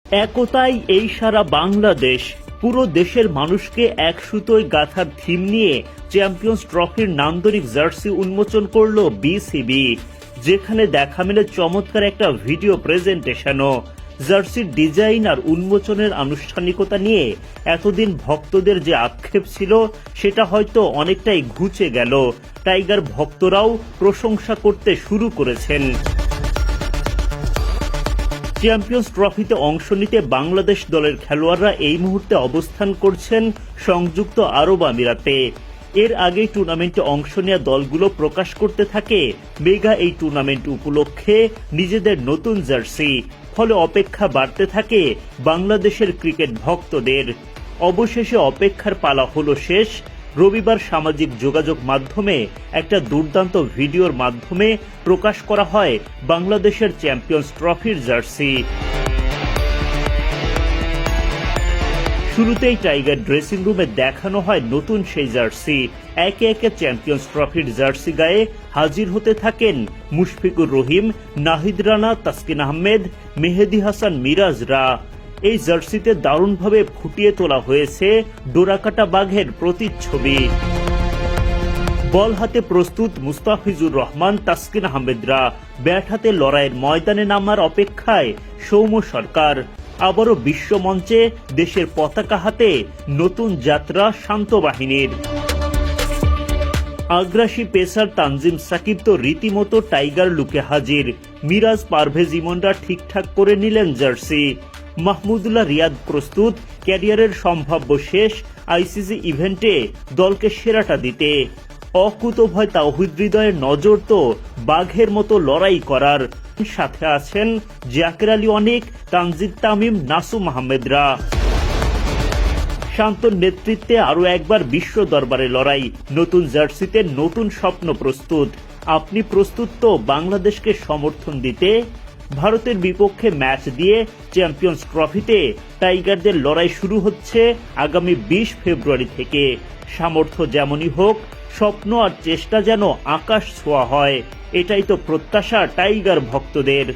একতাই এই সারা বাংলাদেশ। পুরো দেশের মানুষকে এক সুতোয় গাঁথার থিম নিয়ে চ্যাম্পিয়ন্স ট্রফির নান্দনিক জার্সি উন্মোচন করল বিসিবি, যেখানে দেখা মেলে চমৎকার একটা ভিডিও প্রেজেন্টেশনও। জার্সির ডিজাইন আর উন্মোচনের আনুষ্ঠানিকতা নিয়ে এতদিন ভক্তদের যে আক্ষেপ ছিল সেটা হয়তো অনেকটাই ঘুচে গেল। টাইগার ভক্তরাও প্রশংসা করতে শুরু করেছেন। চ্যাম্পিয়ন্স ট্রফিতে অংশ নিতে বাংলাদেশ দলের খেলোয়াড়রা এই মুহূর্তে অবস্থান করছেন সংযুক্ত আরব আমিরাতে। এর আগেই টুর্নামেন্টে অংশ নেওয়া দলগুলো প্রকাশ করতে থাকে মেগা এই টুর্নামেন্ট উপলক্ষে নিজেদের নতুন জার্সি। ফলে অপেক্ষা বাড়তে থাকে বাংলাদেশের ক্রিকেট ভক্তদের। অবশেষে অপেক্ষার পালা হলো শেষ। রবিবার সামাজিক যোগাযোগ মাধ্যমে একটা দুর্দান্ত ভিডিওর মাধ্যমে প্রকাশ করা হয় বাংলাদেশের চ্যাম্পিয়ন্স ট্রফির জার্সি। শুরুতেই টাইগার ড্রেসিং রুমে দেখানো হয় নতুন সেই জার্সি। একে একে চ্যাম্পিয়ন্স ট্রফির জার্সি গায়ে হাজির হতে থাকেন মুশফিকুর রহিম, নাহিদ রানা, তাসকিন আহমেদ, মেহেদী হাসান মিরাজরা। এই জার্সিতে দারুণভাবে ফুটিয়ে তোলা হয়েছে ডোরাকাটা বাঘের প্রতিচ্ছবি। বল হাতে প্রস্তুত মুস্তাফিজুর রহমান, তাসকিন আহমেদরা। ব্যাট হাতে লড়াইয়ের ময়দানে নামার অপেক্ষায় সৌম্য সরকার। আবারও বিশ্বমঞ্চে দেশের পতাকা হাতে নতুন যাত্রা শান্ত বাহিনীর। আগ্রাসী পেসার তানজিম সাকিব তো রীতিমতো টাইগার লুকে হাজির। মিরাজ, পারভেজ ইমনরা ঠিকঠাক করে নিলেন জার্সি। মাহমুদুল্লাহ রিয়াদ প্রস্তুত ক্যারিয়ারের সম্ভাব্য শেষ আইসিসি ইভেন্টে দলকে সেরাটা দিতে। অকুতোভয় তাওহিদ হৃদয়ের নজর তো বাঘের মতো লড়াই করার। সাথে আছেন জাকের আলী অনিক, তানজিদ তামিম, নাসুম আহমেদরা। শান্তর নেতৃত্বে আরও একবার বিশ্ব দরবারে লড়াই। নতুন জার্সিতে নতুন স্বপ্ন প্রস্তুত। আপনি প্রস্তুত তো বাংলাদেশকে সমর্থন দিতে? ভারতের বিপক্ষে ম্যাচ দিয়ে চ্যাম্পিয়ন্স ট্রফিতে টাইগারদের লড়াই শুরু হচ্ছে আগামী 20 ফেব্রুয়ারি থেকে। সামর্থ্য যেমনই হোক, স্বপ্ন আর চেষ্টা যেন আকাশ ছোঁয়া হয়, এটাই তো প্রত্যাশা টাইগার ভক্তদের।